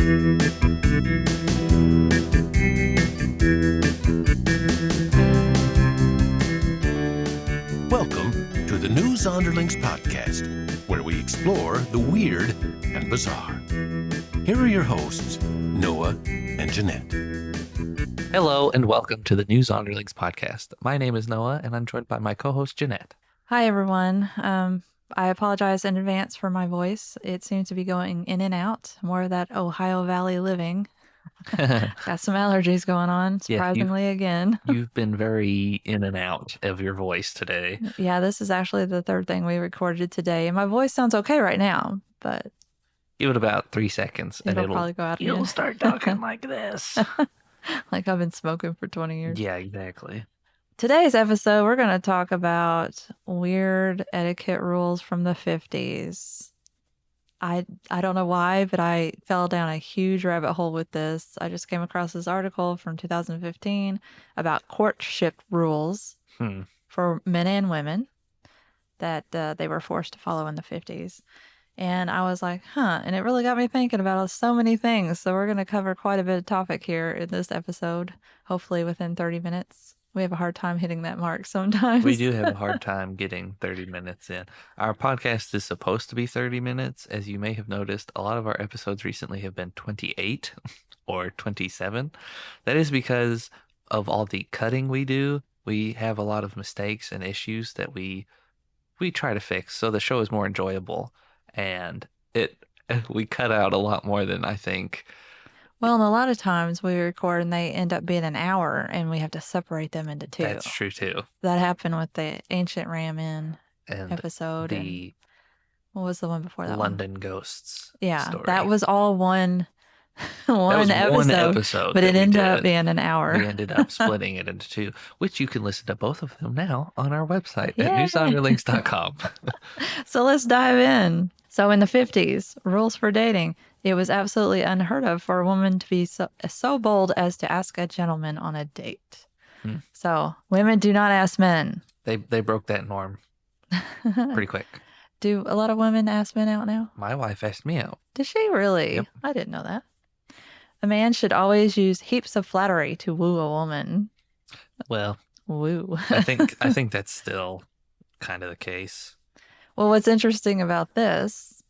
Welcome to the New Zonderlings podcast, where we explore the weird and bizarre. Here are your hosts, Noah and Jeanette. Hello and welcome to the New Zonderlings podcast. My name is Noah and I'm joined by my co-host Jeanette. Hi, everyone. I apologize in advance for my voice. It seems to be going in and out. More of that Ohio Valley living. Got some allergies going on, surprisingly, again. You've been very in and out of your voice today. Yeah, this is actually the third thing we recorded today. And my voice sounds okay right now, but Give it about 3 seconds and it'll probably go out again. You'll start talking like this. Like I've been smoking for 20 years. Yeah, exactly. Today's episode, we're going to talk about weird etiquette rules from the 50s. I don't know why, but I fell down a huge rabbit hole with this. I just came across this article from 2015 about courtship rules for men and women that they were forced to follow in the 50s. And I was like, and it really got me thinking about so many things. So we're going to cover quite a bit of topic here in this episode, hopefully within 30 minutes. We have a hard time hitting that mark sometimes. We do have a hard time getting 30 minutes in. Our podcast is supposed to be 30 minutes. As you may have noticed, a lot of our episodes recently have been 28 or 27. That is because of all the cutting we do. We have a lot of mistakes and issues that we try to fix so the show is more enjoyable. And we cut out a lot more than I think. Well, and a lot of times we record and they end up being an hour and we have to separate them into two. That's true, too. That happened with the Ancient Ramen And episode. the What was the one before that London Ghosts story? story. That was all one One episode, but it ended up being an hour. We ended up splitting it into two, which you can listen to both of them now on our website Yay. at newsonderlinks.com. So let's dive in. So in the 50s, rules for dating, it was absolutely unheard of for a woman to be so bold as to ask a gentleman on a date. So women do not ask men. They broke that norm pretty quick. Do a lot of women ask men out now? My wife asked me out. Did she really? Yep. I didn't know that. A man should always use heaps of flattery to woo a woman. Well, Woo. I think that's still kind of the case. Well, what's interesting about this,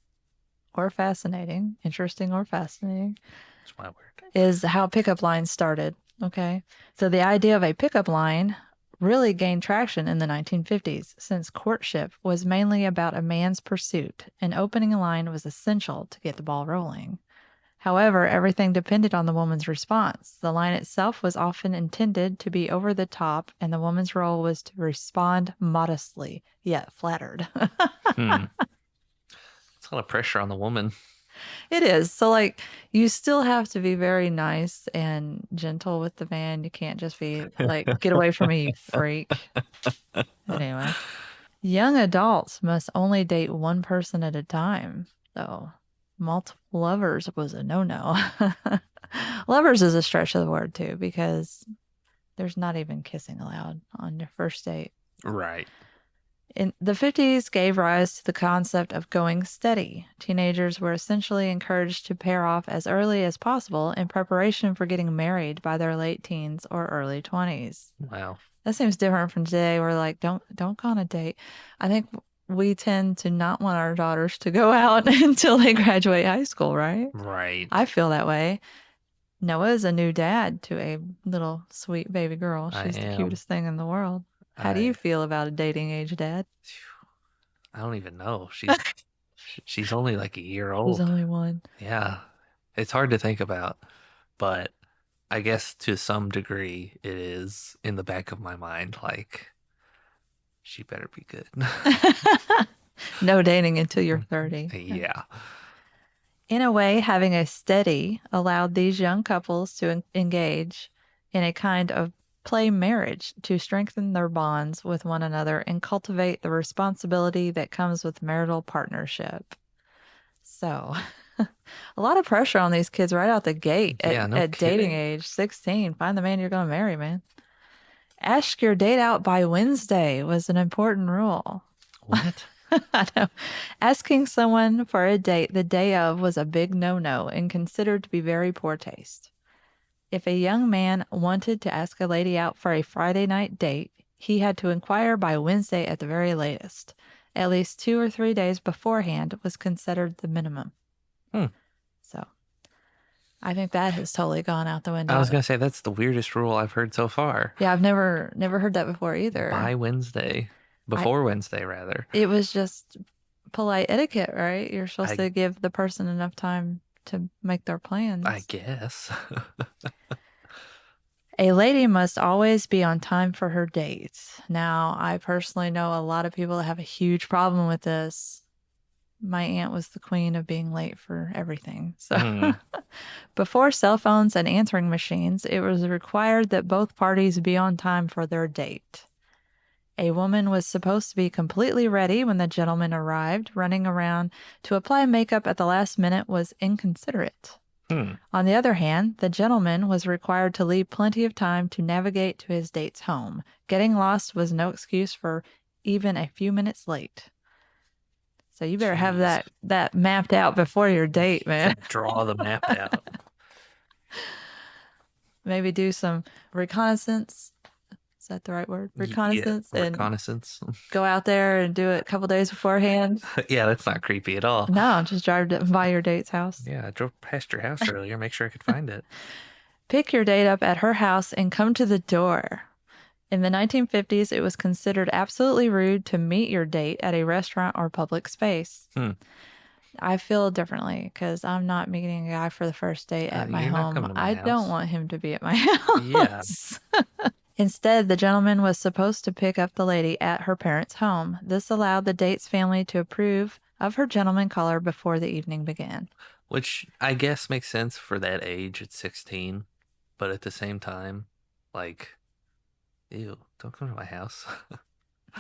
or fascinating, interesting or fascinating, That's my word. is how pickup lines started. Okay. So the idea of a pickup line really gained traction in the 1950s since courtship was mainly about a man's pursuit and opening a line was essential to get the ball rolling. However, everything depended on the woman's response. The line itself was often intended to be over the top, and the woman's role was to respond modestly, yet flattered. It's a lot of pressure on the woman. It is. So, you still have to be very nice and gentle with the man. You can't just be like, get away from me, you freak. Anyway, young adults must only date one person at a time, though. Multiple lovers was a no-no. Lovers is a stretch of the word, too, because there's not even kissing allowed on your first date. Right. In the 50s gave rise to the concept of going steady. Teenagers were essentially encouraged to pair off as early as possible in preparation for getting married by their late teens or early 20s. Wow. That seems different from today. We're like, don't go on a date. I think we tend to not want our daughters to go out until they graduate high school, right? Right. I feel that way. Noah is a new dad to a little sweet baby girl. She's the cutest thing in the world. How do you feel about a dating age dad? I don't even know. She's only like a year old. She's only one. Yeah. It's hard to think about, but I guess to some degree it is in the back of my mind, like, she better be good. No dating until you're 30. Yeah. In a way, having a steady allowed these young couples to engage in a kind of play marriage to strengthen their bonds with one another and cultivate the responsibility that comes with marital partnership. So, a lot of pressure on these kids right out the gate at dating age, 16. Find the man you're going to marry, man. Ask your date out by Wednesday was an important rule. What? I know. Asking someone for a date the day of was a big no-no and considered to be very poor taste. If a young man wanted to ask a lady out for a Friday night date, he had to inquire by Wednesday at the very latest. At least 2 or 3 days beforehand was considered the minimum. So I think that has totally gone out the window. I was going to say, that's the weirdest rule I've heard so far. Yeah, I've never heard that before either. By Wednesday. Before Wednesday, rather. It was just polite etiquette, right? You're supposed to give the person enough time to make their plans. I guess. A lady must always be on time for her dates. Now, I personally know a lot of people that have a huge problem with this. My aunt was the queen of being late for everything. So, before cell phones and answering machines, it was required that both parties be on time for their date. A woman was supposed to be completely ready when the gentleman arrived. Running around to apply makeup at the last minute was inconsiderate. On the other hand, the gentleman was required to leave plenty of time to navigate to his date's home. Getting lost was no excuse for even a few minutes late. So you better have that mapped out before your date, man. Draw the map out. Maybe do some reconnaissance. Is that the right word? Reconnaissance. Yeah, reconnaissance. And go out there and do it a couple days beforehand. Yeah, that's not creepy at all. No, just drive by your date's house. Yeah, I drove past your house earlier. Make sure I could find it. Pick your date up at her house and come to the door. In the 1950s, it was considered absolutely rude to meet your date at a restaurant or public space. I feel differently because I'm not meeting a guy for the first date at my home. I don't want him to be at my house. Yeah. Instead, the gentleman was supposed to pick up the lady at her parents' home. This allowed the date's family to approve of her gentleman caller before the evening began. Which I guess makes sense for that age at 16. But at the same time, like, ew, don't come to my house.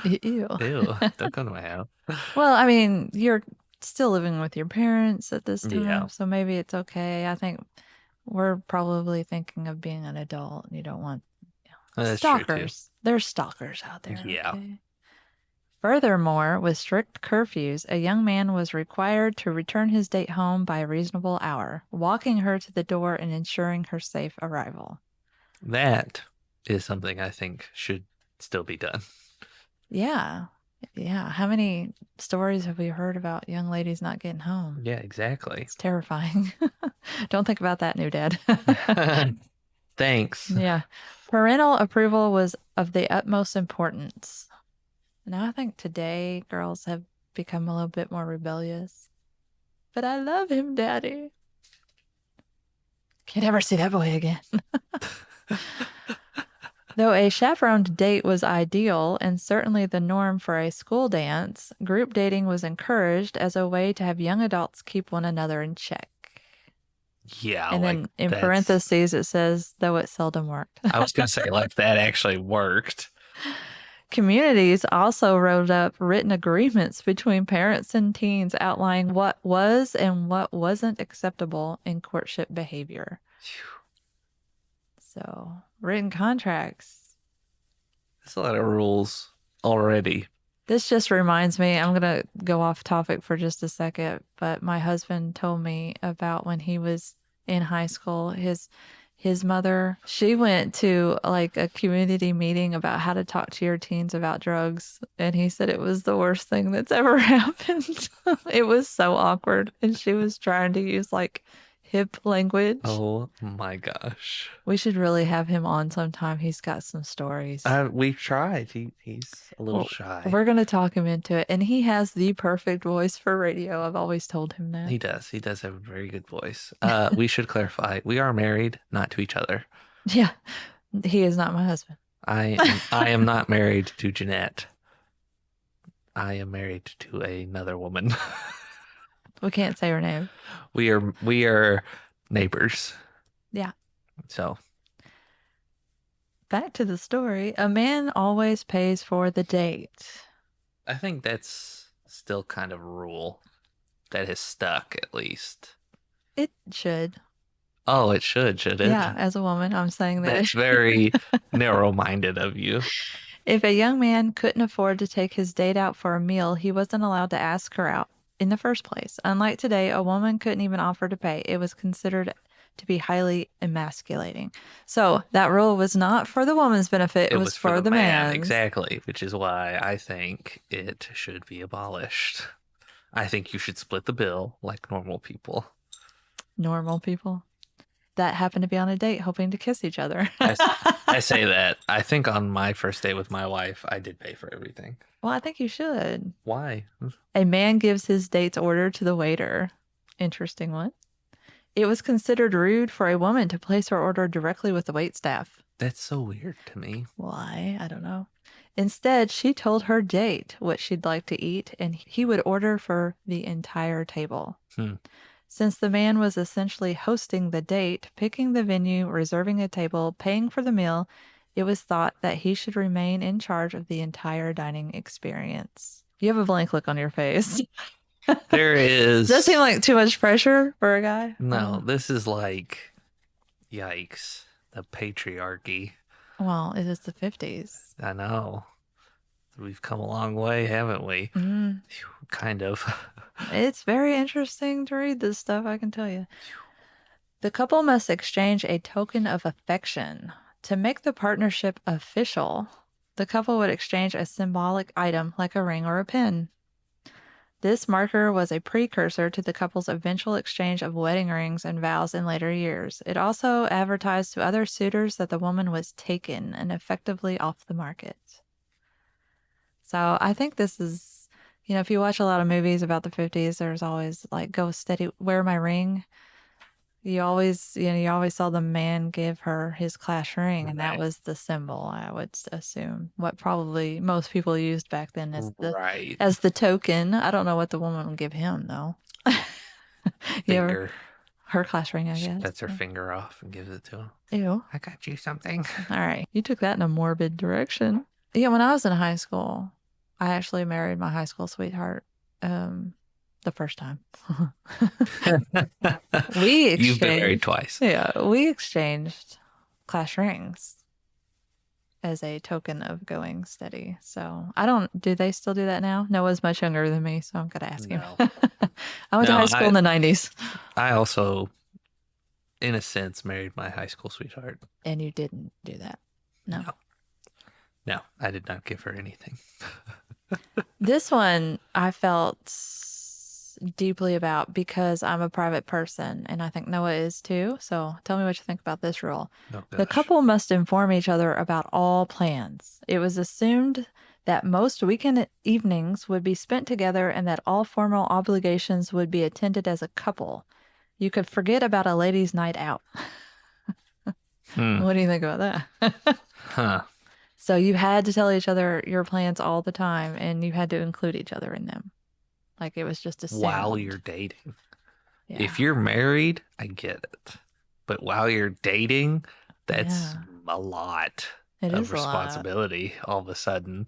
Ew. Ew, don't come to my house. Well, I mean, you're still living with your parents at this time, so maybe it's okay. I think we're probably thinking of being an adult and you don't want stalkers. There's stalkers out there. Yeah. Okay? Furthermore, with strict curfews, a young man was required to return his date home by a reasonable hour, walking her to the door and ensuring her safe arrival. That is something I think should still be done. Yeah. Yeah. How many stories have we heard about young ladies not getting home? Yeah, exactly. It's terrifying. Don't think about that, new dad. Thanks. Yeah. Parental approval was of the utmost importance. Now, I think today girls have become a little bit more rebellious. But I love him, Daddy. Can't ever see that boy again. Though a chaperoned date was ideal and certainly the norm for a school dance, group dating was encouraged as a way to have young adults keep one another in check. Yeah. And then in parentheses, it says, though it seldom worked. I was going to say, like, that actually worked. Communities also wrote up written agreements between parents and teens outlining what was and what wasn't acceptable in courtship behavior. So, written contracts. That's a lot of rules already. This just reminds me, I'm going to go off topic for just a second, but my husband told me about when he was in high school, his mother, she went to like a community meeting about how to talk to your teens about drugs. And he said it was the worst thing that's ever happened. It was so awkward. And she was trying to use like hip language. Oh my gosh. We should really have him on sometime. He's got some stories. We've tried. He's a little shy. We're going to talk him into it. And he has the perfect voice for radio. I've always told him that. He does. He does have a very good voice. We should clarify. We are married, not to each other. Yeah. He is not my husband. I am not married to Jeanette. I am married to another woman. We can't say her name. We are neighbors. Yeah. So. Back to the story. A man always pays for the date. I think that's still kind of a rule that has stuck, at least. It should. Oh, it should it? Yeah, as a woman, I'm saying that. That's very narrow-minded of you. If a young man couldn't afford to take his date out for a meal, he wasn't allowed to ask her out in the first place. Unlike today, a woman couldn't even offer to pay. It was considered to be highly emasculating. So that rule was not for the woman's benefit. It was for the man's. Exactly, which is why I think it should be abolished. I think you should split the bill like normal people. Normal people that happen to be on a date hoping to kiss each other. I say that. I think on my first date with my wife, I did pay for everything. Well, I think you should. Why? A man gives his date's order to the waiter. Interesting one. It was considered rude for a woman to place her order directly with the waitstaff. That's so weird to me. Why? I don't know. Instead, she told her date what she'd like to eat, and he would order for the entire table. Since the man was essentially hosting the date, picking the venue, reserving a table, paying for the meal, it was thought that he should remain in charge of the entire dining experience. You have a blank look on your face. There is. Does that seem like too much pressure for a guy? No, this is like, yikes, the patriarchy. Well, it is the 50s. I know. We've come a long way, haven't we? Kind of. It's very interesting to read this stuff, I can tell you. The couple must exchange a token of affection. To make the partnership official, the couple would exchange a symbolic item like a ring or a pin. This marker was a precursor to the couple's eventual exchange of wedding rings and vows in later years. It also advertised to other suitors that the woman was taken and effectively off the market. So I think this is, if you watch a lot of movies about the 50s, there's always like, go steady, wear my ring. You always saw the man give her his class ring, and that was the symbol, I would assume. What probably most people used back then as the token. I don't know what the woman would give him, though. Her class ring, I guess. She cuts her finger off and gives it to him. Ew. I got you something. All right. You took that in a morbid direction. Yeah, when I was in high school, I actually married my high school sweetheart the first time. You've been married twice. Yeah, we exchanged class rings as a token of going steady. So do they still do that now? Noah's much younger than me, so I'm going to ask him. I went to high school in the 90s. I also, in a sense, married my high school sweetheart. And you didn't do that? No, I did not give her anything. This one I felt deeply about because I'm a private person, and I think Noah is too. So tell me what you think about this rule. The couple must inform each other about all plans. It was assumed that most weekend evenings would be spent together and that all formal obligations would be attended as a couple. You could forget about a ladies' night out. What do you think about that? So you had to tell each other your plans all the time, and you had to include each other in them. Like it was just assumed. While you're dating. Yeah. If you're married, I get it. But while you're dating, that's a lot of responsibility all of a sudden.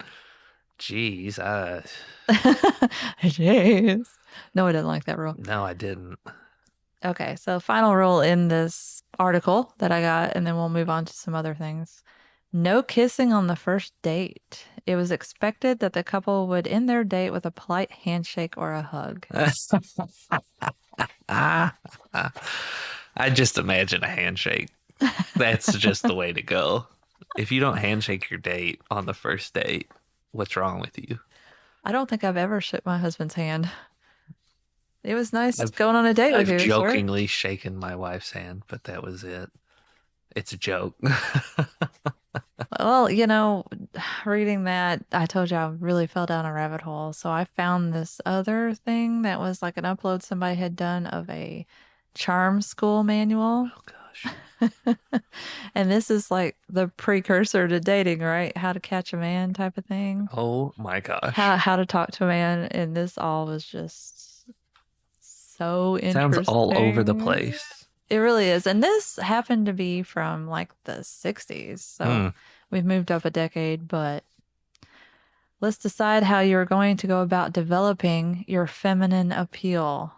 Jeez. Jeez. No, I didn't like that rule. No, I didn't. Okay, so final rule in this article that I got, and then we'll move on to some other things. No kissing on the first date. It was expected that the couple would end their date with a polite handshake or a hug. I just imagine a handshake. That's just the way to go. If you don't handshake your date on the first date, what's wrong with you? I don't think I've ever shook my husband's hand. It was nice going on a date with you. I've jokingly shaken my wife's hand, but that was it. It's a joke. Well, reading that, I told you I really fell down a rabbit hole. So I found this other thing that was like an upload somebody had done of a charm school manual. Oh, gosh. And this is like the precursor to dating, right? How to catch a man type of thing. Oh, my gosh. How to talk to a man. And this all was just so interesting. Sounds all over the place. It really is. And this happened to be from like the 60s. So we've moved up a decade, but let's decide how you're going to go about developing your feminine appeal.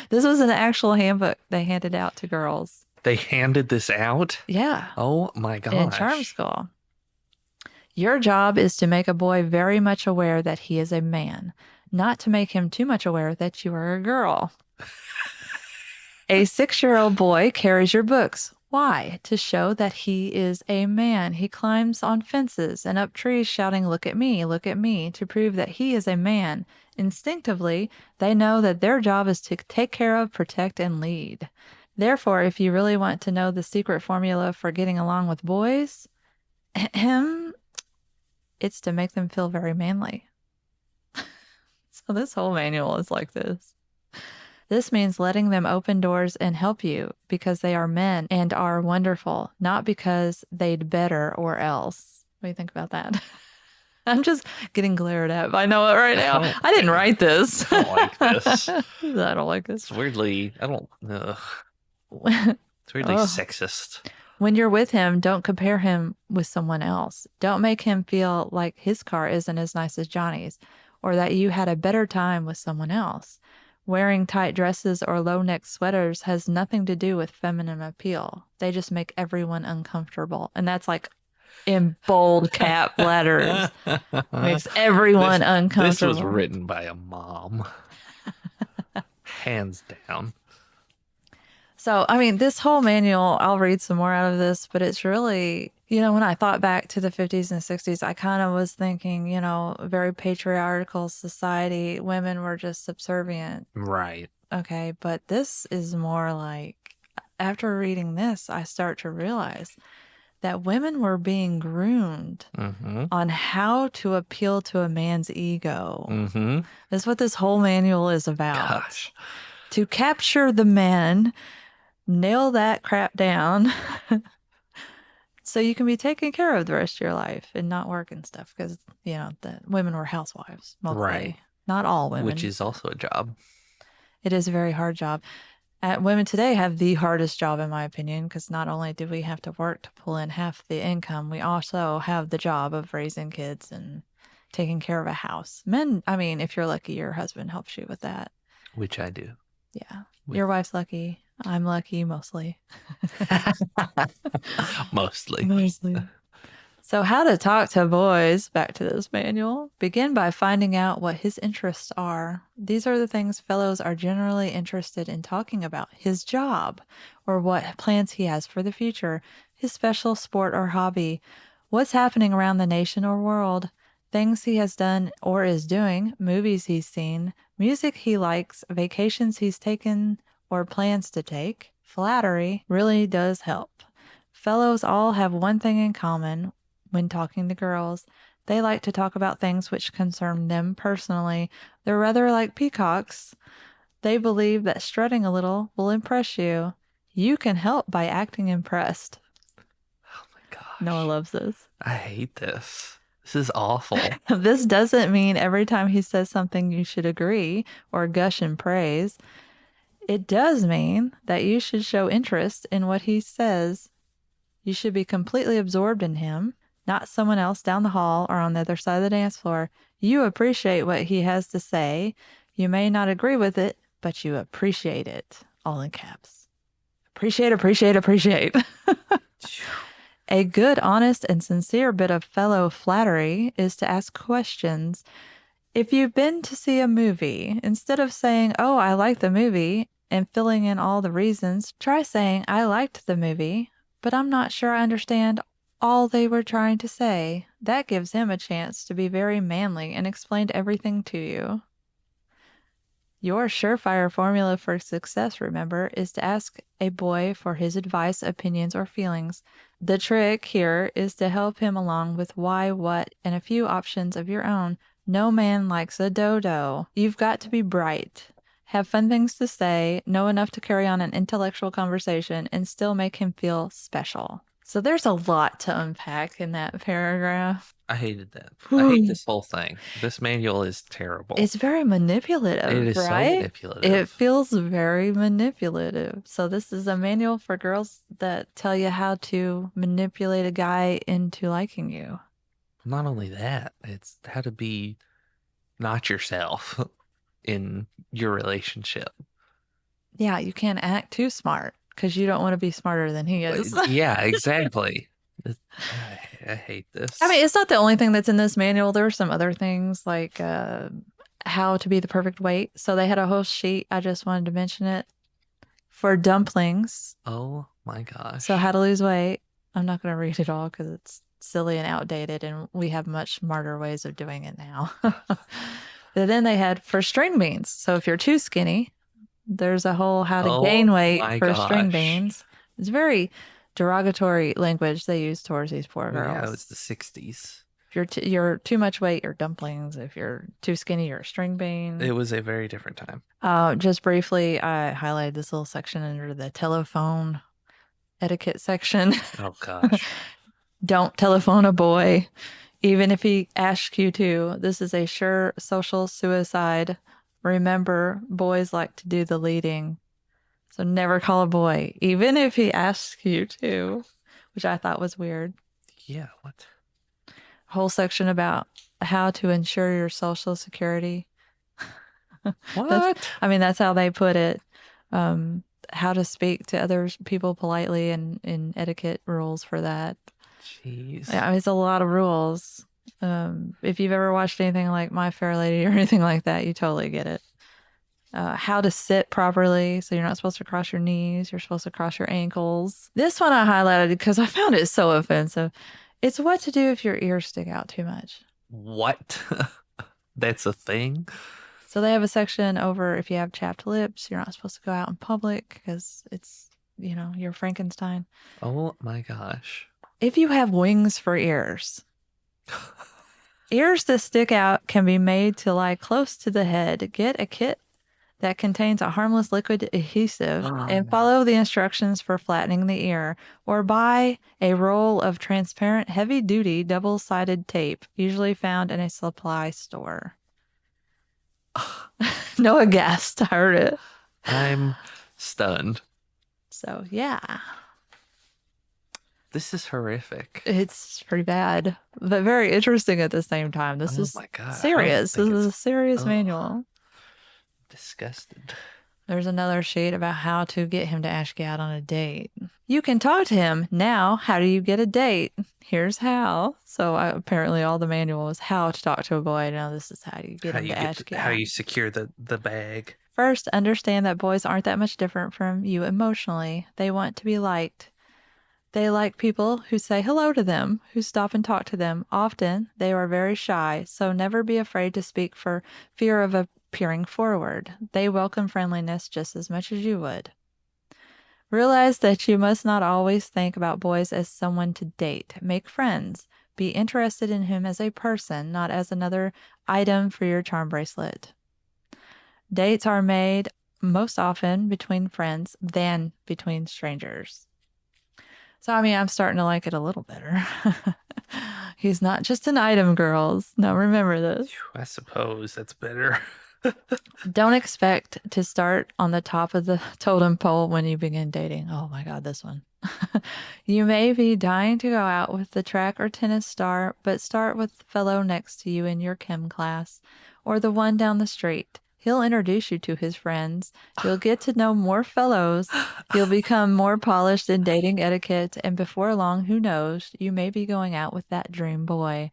This was an actual handbook they handed out to girls. They handed this out? Yeah. Oh my gosh. In charm school. Your job is to make a boy very much aware that he is a man, not to make him too much aware that you are a girl. A 6-year-old boy carries your books. Why? To show that he is a man. He climbs on fences and up trees shouting, look at me, to prove that he is a man. Instinctively, they know that their job is to take care of, protect, and lead. Therefore, if you really want to know the secret formula for getting along with boys, it's to make them feel very manly. So this whole manual is like this. This means letting them open doors and help you because they are men and are wonderful, not because they'd better or else. What do you think about that? I'm just getting glared at by Noah right now. I didn't write this. I don't like this. I don't like this. It's weirdly, it's weirdly sexist. When you're with him, don't compare him with someone else. Don't make him feel like his car isn't as nice as Johnny's or that you had a better time with someone else. Wearing tight dresses or low-neck sweaters has nothing to do with feminine appeal. They just make everyone uncomfortable. And that's like in bold cap letters. Makes everyone uncomfortable. This was written by a mom. Hands down. So, I mean, this whole manual, I'll read some more out of this, but it's really, when I thought back to the 50s and 60s, I kind of was thinking, very patriarchal society. Women were just subservient. Right. Okay. But this is more like, after reading this, I start to realize that women were being groomed on how to appeal to a man's ego. That's what this whole manual is about. Gosh. To capture the man, nail that crap down so you can be taken care of the rest of your life and not work and stuff because, the women were housewives mostly. Right. Not all women. Which is also a job. It is a very hard job. Women today have the hardest job, in my opinion, because not only do we have to work to pull in half the income, we also have the job of raising kids and taking care of a house. Men, I mean, if you're lucky, your husband helps you with that. Which I do. Yeah. Your wife's lucky. I'm lucky, mostly. Mostly. So how to talk to boys, back to this manual. Begin by finding out what his interests are. These are the things fellows are generally interested in talking about. His job, or what plans he has for the future. His special sport or hobby. What's happening around the nation or world. Things he has done or is doing. Movies he's seen. Music he likes. Vacations he's taken or plans to take. Flattery really does help. Fellows all have one thing in common when talking to girls. They like to talk about things which concern them personally. They're rather like peacocks. They believe that strutting a little will impress you. You can help by acting impressed. Oh my gosh. Noah loves this. I hate this. This is awful. This doesn't mean every time he says something you should agree or gush in praise. It does mean that you should show interest in what he says. You should be completely absorbed in him, not someone else down the hall or on the other side of the dance floor. You appreciate what he has to say. You may not agree with it, but you appreciate it. All in caps. Appreciate. A good, honest, and sincere bit of fellow flattery is to ask questions. If you've been to see a movie, instead of saying, oh, I like the movie, and filling in all the reasons, try saying, I liked the movie, but I'm not sure I understand all they were trying to say. That gives him a chance to be very manly and explain everything to you. Your surefire formula for success, remember, is to ask a boy for his advice, opinions, or feelings. The trick here is to help him along with why, what, and a few options of your own. No man likes a dodo. You've got to be bright, have fun things to say, know enough to carry on an intellectual conversation, and still make him feel special. So there's a lot to unpack in that paragraph. I hated that. I hate this whole thing. This manual is terrible. It's very manipulative, It is right? so manipulative. It feels very manipulative. So this is a manual for girls that tell you how to manipulate a guy into liking you. Not only that, it's how to be not yourself in your relationship. Yeah, you can't act too smart because you don't want to be smarter than he is. Yeah, exactly. I hate this. I mean, it's not the only thing that's in this manual. There were some other things like how to be the perfect weight. So they had a whole sheet. I just wanted to mention it for dumplings. Oh my gosh. So how to lose weight. I'm not going to read it all because it's silly and outdated, and we have much smarter ways of doing it now. But then they had for string beans. So if you're too skinny, there's a whole how to gain weight for string beans. It's very derogatory language they use towards these poor girls. Yeah, it was the 60s. If you're too much weight, you're dumplings. If you're too skinny, you're a string bean. It was a very different time. Just briefly, I highlighted this little section under the telephone etiquette section. Oh gosh. Don't telephone a boy, even if he asks you to. This is a sure social suicide. Remember, boys like to do the leading. So never call a boy, even if he asks you to, which I thought was weird. Yeah, what? Whole section about how to ensure your social security. What? That's how they put it. How to speak to other people politely and in etiquette rules for that. Jeez. Yeah, it's a lot of rules. If you've ever watched anything like My Fair Lady or anything like that, you totally get it. How to sit properly. So you're not supposed to cross your knees. You're supposed to cross your ankles. This one I highlighted because I found it so offensive. It's what to do if your ears stick out too much. What? That's a thing? So they have a section over if you have chapped lips, you're not supposed to go out in public because it's, you're Frankenstein. Oh my gosh. If you have wings for ears, ears that stick out can be made to lie close to the head. Get a kit that contains a harmless liquid adhesive and follow the instructions for flattening the ear, or buy a roll of transparent heavy-duty double-sided tape, usually found in a supply store. Noah gasped. I heard it. I'm stunned. So, yeah. This is horrific. It's pretty bad, but very interesting at the same time. This is my God. serious. This is a serious manual. Disgusted. There's another sheet about how to get him to ask you out on a date. You can talk to him. Now, how do you get a date? Here's how. So apparently all the manual is how to talk to a boy. Now this is how you get him to ask you out. How you secure the bag. First, understand that boys aren't that much different from you emotionally. They want to be liked. They like people who say hello to them, who stop and talk to them. Often, they are very shy, so never be afraid to speak for fear of appearing forward. They welcome friendliness just as much as you would. Realize that you must not always think about boys as someone to date. Make friends. Be interested in him as a person, not as another item for your charm bracelet. Dates are made most often between friends than between strangers. So, I'm starting to like it a little better. He's not just an item, girls. Now, remember this. I suppose that's better. Don't expect to start on the top of the totem pole when you begin dating. Oh my God, this one. You may be dying to go out with the track or tennis star, but start with the fellow next to you in your chem class or the one down the street. He'll introduce you to his friends. You'll get to know more fellows. You'll become more polished in dating etiquette. And before long, who knows, you may be going out with that dream boy.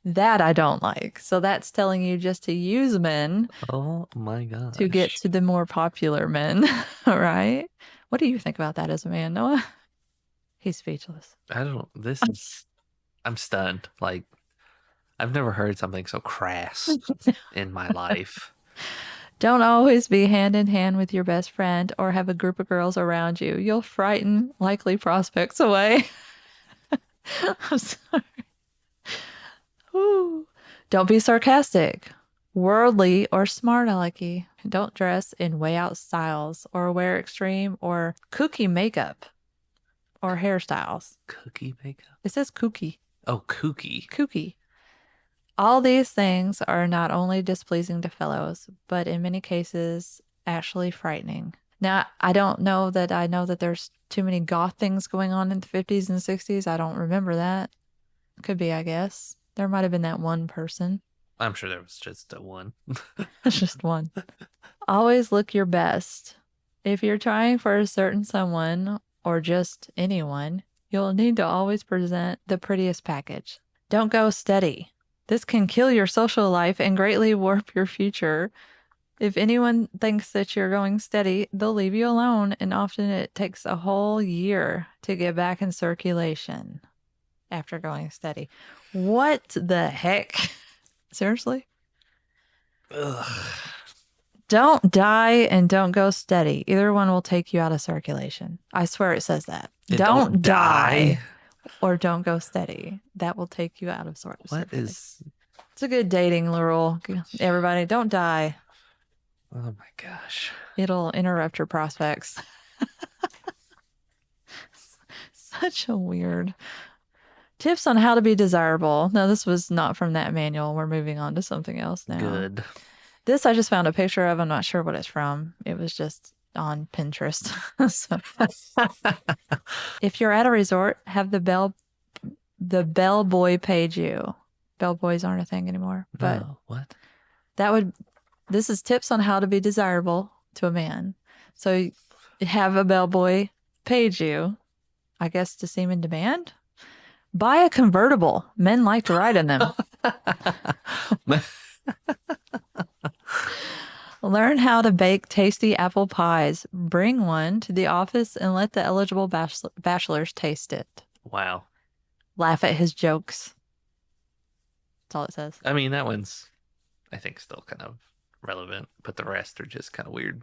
That I don't like. So that's telling you just to use men. Oh my God. To get to the more popular men. All right. What do you think about that as a man, Noah? He's speechless. I'm stunned. Like, I've never heard something so crass in my life. Don't always be hand in hand with your best friend or have a group of girls around you. You'll frighten likely prospects away. I'm sorry. Ooh. Don't be sarcastic, worldly, or smart alecky. Don't dress in way out styles or wear extreme or kooky makeup or hairstyles. Cookie makeup? It says kooky. Oh, kooky. Kooky. All these things are not only displeasing to fellows, but in many cases, actually frightening. Now, I don't know that I know that there's too many goth things going on in the 50s and 60s. I don't remember that. Could be, I guess. There might have been that one person. I'm sure there was just one. Just one. Always look your best. If you're trying for a certain someone or just anyone, You'll need to always present the prettiest package. Don't go steady. This can kill your social life and greatly warp your future. If anyone thinks that you're going steady, they'll leave you alone, and often it takes a whole year to get back in circulation after going steady. What the heck? Seriously? Ugh. Don't die and don't go steady. Either one will take you out of circulation. I swear it says that. Don't die or don't go steady. That will take you out of circulation. What is... It's a good dating rule. Everybody, don't die. Oh my gosh. It'll interrupt your prospects. Such a weird. Tips on how to be desirable. No, this was not from that manual. We're moving on to something else now. Good. This I just found a picture of. I'm not sure what it's from. It was just on Pinterest. So, if you're at a resort, have the bellboy page you. Bellboys aren't a thing anymore. But No, what? this is tips on how to be desirable to a man. So you have a bellboy page you, I guess, to seem in demand. Buy a convertible. Men like to ride in them. Learn how to bake tasty apple pies. Bring one to the office and let the eligible bachelors taste it. Wow. Laugh at his jokes. That's all it says. I mean, that one's, I think, still kind of relevant, but the rest are just kind of weird.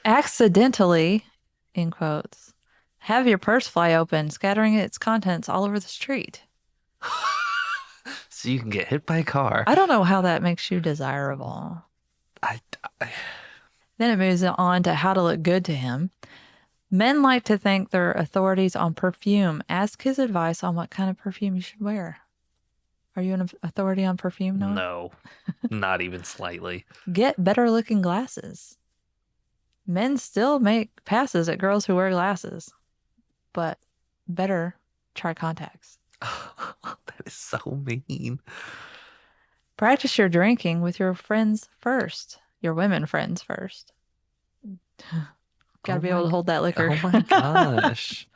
Accidentally, in quotes, have your purse fly open, scattering its contents all over the street. So you can get hit by a car. I don't know how that makes you desirable. Then it moves on to how to look good to him. Men like to think they're authorities on perfume. Ask his advice on what kind of perfume you should wear. Are you an authority on perfume, Noah? No, not even slightly. Get better looking glasses. Men still make passes at girls who wear glasses, but better try contacts. That is so mean. Practice your drinking with your friends first. Your women friends first. Gotta be able to hold that liquor. Oh my gosh.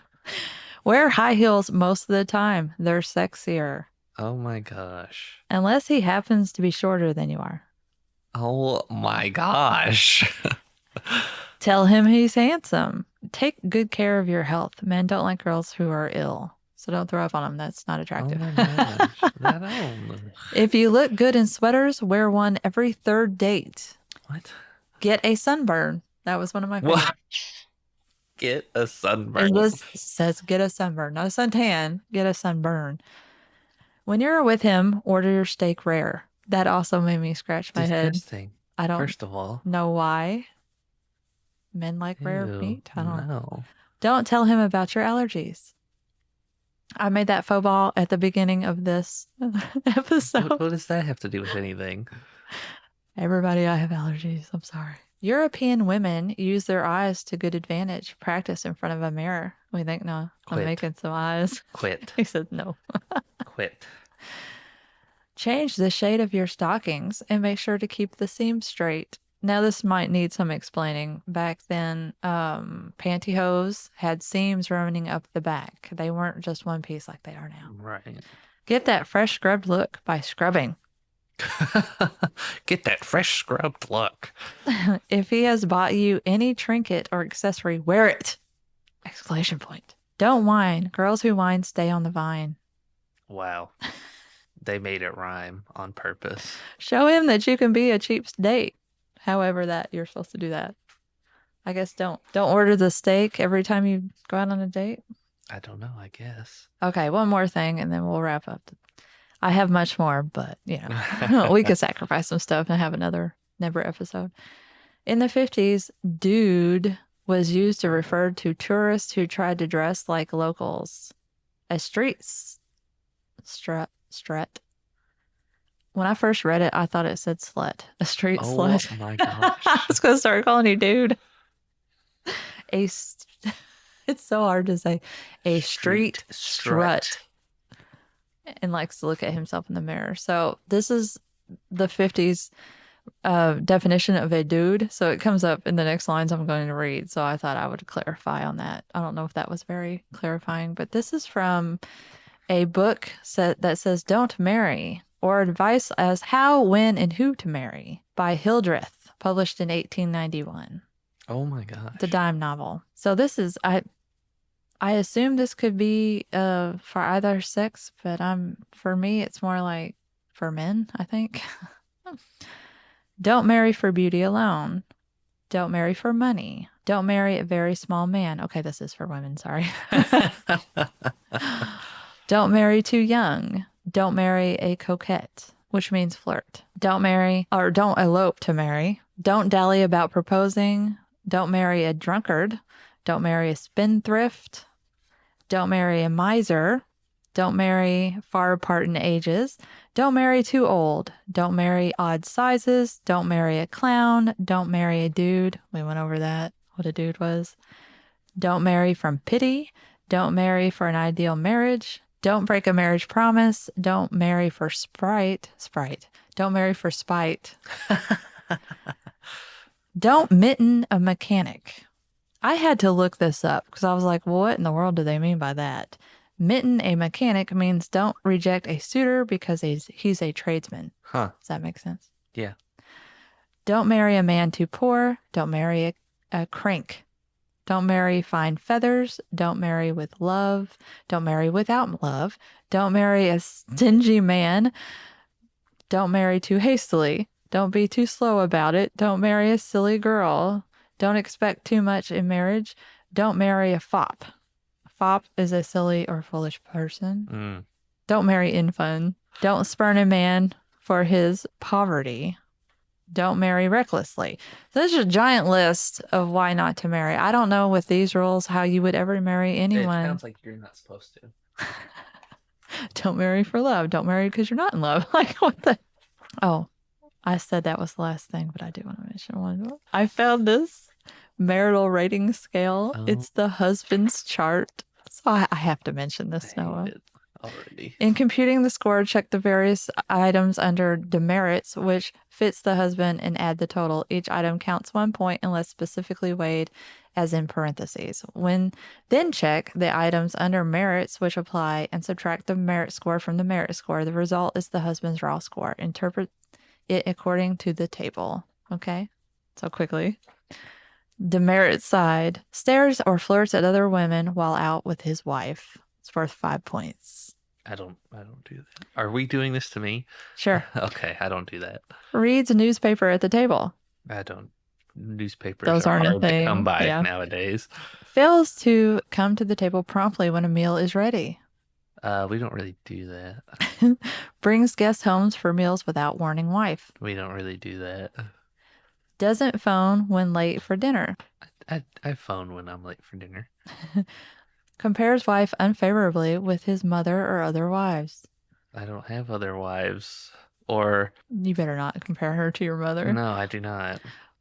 Wear high heels most of the time. They're sexier. Oh my gosh. Unless he happens to be shorter than you are. Oh my gosh. Tell him he's handsome. Take good care of your health. Men don't like girls who are ill. So don't throw up on them. That's not attractive. Oh my gosh. If you look good in sweaters, wear one every third date. What? Get a sunburn. That was one of my favorites. What? Get a sunburn. This says get a sunburn, not a suntan. Get a sunburn. When you're with him, order your steak rare. That also made me scratch my head. Disgusting. I don't First of all, know why. Men like rare ew, meat. I don't know. no. Don't tell him about your allergies. I made that faux pas at the beginning of this episode. What does that have to do with anything? Everybody, I have allergies. I'm sorry. European women use their eyes to good advantage. Practice in front of a mirror. We think, no, Quit. I'm making some eyes. Quit. He said no. Quit. Change the shade of your stockings and make sure to keep the seam straight. Now, this might need some explaining. Back then, pantyhose had seams running up the back. They weren't just one piece like they are now. Right. Get that fresh scrubbed look by scrubbing. Get that fresh scrubbed look. If he has bought you any trinket or accessory, wear it! Exclamation point. Don't whine. Girls who whine stay on the vine. Wow. They made it rhyme on purpose. Show him that you can be a cheap date. However that you're supposed to do that. I guess don't order the steak every time you go out on a date. I don't know, I guess. Okay, one more thing and then we'll wrap up. I have much more, but we could sacrifice some stuff and have another never episode. In the 50s, dude was used to refer to tourists who tried to dress like locals. A street strut. When I first read it, I thought it said slut. A street slut. Oh my gosh. I was going to start calling you dude. It's so hard to say. A street strut. And likes to look at himself in the mirror. So this is the 50s definition of a dude. So it comes up in the next lines I'm going to read. So I thought I would clarify on that. I don't know if that was very clarifying, but this is from a book that says Don't Marry, or Advice as How, When, and Who to Marry by Hildreth, published in 1891. Oh my gosh. It's a dime novel. So this is, I assume this could be for either sex, but for me, it's more like for men, I think. Don't marry for beauty alone. Don't marry for money. Don't marry a very small man. Okay, this is for women, sorry. Don't marry too young. Don't marry a coquette, which means flirt. Don't marry or don't elope to marry. Don't dally about proposing. Don't marry a drunkard. Don't marry a spendthrift. Don't marry a miser. Don't marry far apart in ages. Don't marry too old. Don't marry odd sizes. Don't marry a clown. Don't marry a dude. We went over that, what a dude was. Don't marry from pity. Don't marry for an ideal marriage. Don't break a marriage promise. Don't marry for spite. Don't marry for spite. Don't mitten a mechanic. I had to look this up because I was like, well, what in the world do they mean by that? Mitten a mechanic means don't reject a suitor because he's a tradesman. Huh. Does that make sense? Yeah. Don't marry a man too poor. Don't marry a crank. Don't marry fine feathers. Don't marry with love. Don't marry without love. Don't marry a stingy man. Don't marry too hastily. Don't be too slow about it. Don't marry a silly girl. Don't expect too much in marriage. Don't marry a fop. A fop is a silly or foolish person. Don't marry in fun. Don't spurn a man for his poverty. Don't marry recklessly. So there's a giant list of why not to marry. I don't know with these rules how you would ever marry anyone. It sounds like you're not supposed to. Don't marry for love. Don't marry because you're not in love. Like, what the? Oh, I said that was the last thing, but I do want to mention one more. I found this marital rating scale. Oh. It's the husband's chart. So I have to mention this, Noah. Already. In computing the score, check the various items under demerits, which fits the husband, and add the total. Each item counts 1 point unless specifically weighed as in parentheses. Then check the items under merits, which apply, and subtract the merit score from the merit score. The result is the husband's raw score. Interpret it according to the table. Okay? So quickly. Demerit side. Stares or flirts at other women while out with his wife. It's worth 5 points. I don't do that. Are we doing this to me? Sure. Okay, I don't do that. Reads a newspaper at the table. I don't. Newspapers Those are aren't a hard to thing. come by Yeah. nowadays. Fails to come to the table promptly when a meal is ready. We don't really do that. Brings guests home for meals without warning wife. We don't really do that. Doesn't phone when late for dinner. I phone when I'm late for dinner. Compares wife unfavorably with his mother or other wives. I don't have other wives. Or You better not compare her to your mother. no, I do not.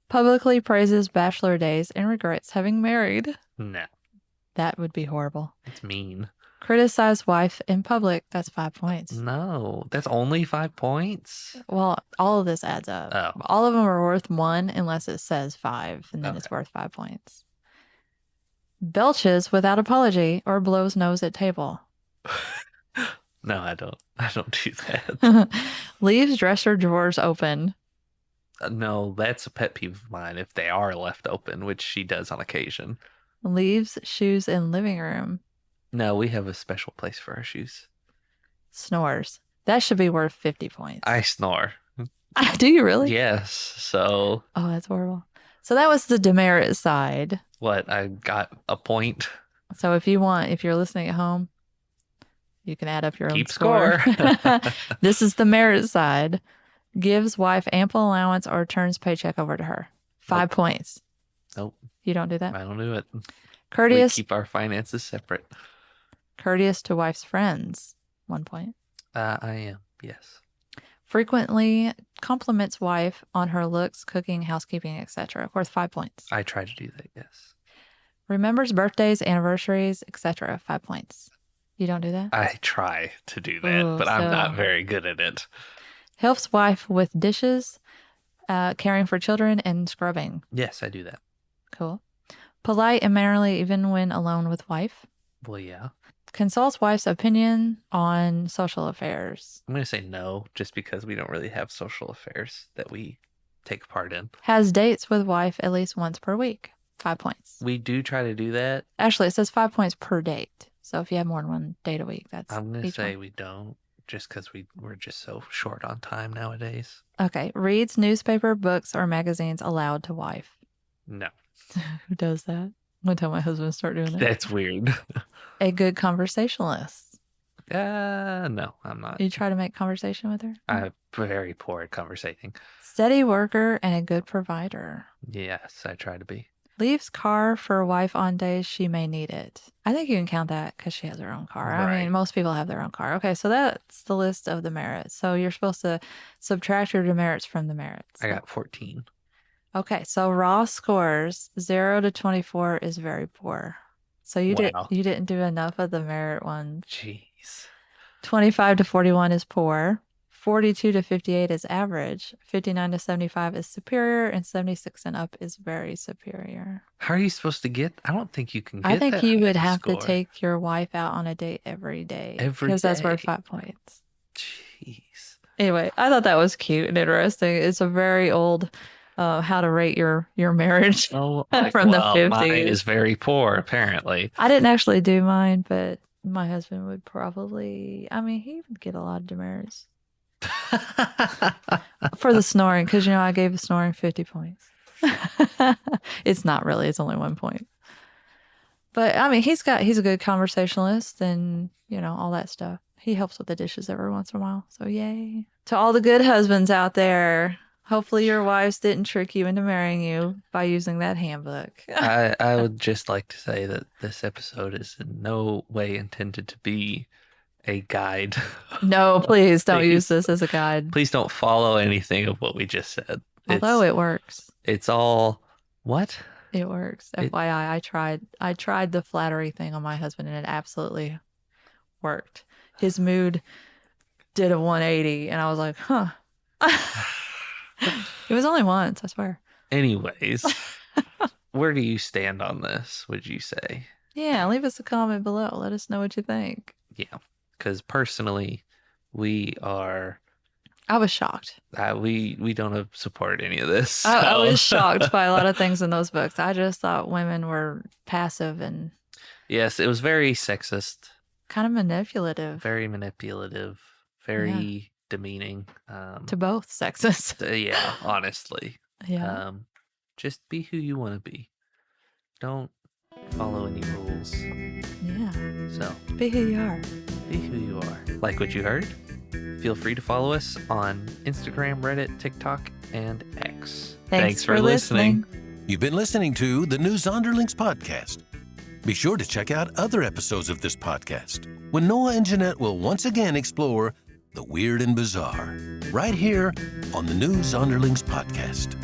Publicly praises bachelor days and regrets having married. No, That would be horrible. it's mean. Criticize wife in public. That's 5 points. No, that's only 5 points. Well, all of this adds up. Oh. All of them are worth 1 unless it says 5, and then it's Okay. worth 5 points. Belches without apology or blows nose at table. No, I don't. I don't do that. Leaves dresser drawers open. No, that's a pet peeve of mine if they are left open, which she does on occasion. Leaves shoes in living room. No, we have a special place for our shoes. Snores. That should be worth 50 points. I snore. Do you really? Yes. So Oh, that's horrible. So that was the demerit side. what? I got a point. So if you're listening at home, you can add up your own Keep score. score. This is the merit side. Gives wife ample allowance or turns paycheck over to her. 5 points. Nope. You don't do that? I don't do it. Courteous. We keep our finances separate. Courteous to wife's friends. 1 point. I am. Yes. Frequently compliments wife on her looks, cooking, housekeeping, etc. Worth 5 points. I try to do that. Yes. Remembers birthdays, anniversaries, etc. 5 points. You don't do that? I try to do that, Ooh, but I'm so- not very good at it. Helps wife with dishes. Caring for children and scrubbing. Yes, I do that. Cool. Polite and mannerly even when alone with wife. Well, yeah. Consults wife's opinion on social affairs. I'm going to say no, just because we don't really have social affairs that we take part in. Has dates with wife at least once per week. 5 points. We do try to do that. Actually, it says 5 points per date. So if you have more than one date a week, that's I'm going to each say one. we don't, just because we're just so short on time nowadays. Okay. Reads newspaper, books, or magazines aloud to wife. No. Who does that? I'm going to tell my husband to start doing that. That's weird. A good conversationalist. No, I'm not. You try to make conversation with her? I'm very poor at conversating. Steady worker and a good provider. Yes, I try to be. Leaves car for wife on days she may need it. I think you can count that because she has her own car. I Right. mean, most people have their own car. Okay, so that's the list of the merits. So you're supposed to subtract your demerits from the merits. I got 14. Okay, so raw scores 0 to 24 is very poor. So you Wow. didn't do enough of the merit ones. Jeez. 25 to 41 is poor. 42 to 58 is average. 59 to 75 is superior, and 76 and up is very superior. How are you supposed to get? I don't think you can get I think that you high would of a have to score. take your wife out on a date every day. Every because that's worth day. 5 points. Jeez. Anyway, I thought that was cute and interesting. It's a very old how to rate your marriage Oh, from the well, 50s. mine is very poor, apparently. I didn't actually do mine, but my husband would probably, I mean, he would get a lot of demerits for the snoring because, I gave the snoring 50 points. It's not really, it's only 1 point. But I mean, he's a good conversationalist and, all that stuff. He helps with the dishes every once in a while. So yay. To all the good husbands out there, hopefully your wives didn't trick you into marrying you by using that handbook. I would just like to say that this episode is in no way intended to be a guide. No, please don't Please. use this as a guide. Please don't follow anything of what we just said. Although it works. It's all what? It works. FYI, I tried the flattery thing on my husband and it absolutely worked. His mood did a 180 and I was like, huh. It was only once, I swear. Anyways, where do you stand on this, would you say? Yeah, leave us a comment below. Let us know what you think. Yeah, because personally, we are... I was shocked. We don't support any of this. I so- was shocked by a lot of things in those books. I just thought women were passive and Yes, it was very sexist, kind of manipulative very manipulative, very demeaning. to both sexes. Yeah, honestly. Yeah. Just be who you want to be. Don't follow any rules. Yeah. So Be who you are. be who you are. Like what you heard? Feel free to follow us on Instagram, Reddit, TikTok, and X. Thanks for listening. You've been listening to the New Zonderlings podcast. Be sure to check out other episodes of this podcast when Noah and Jeanette will once again explore the weird and bizarre right here on the New Zonderlings podcast.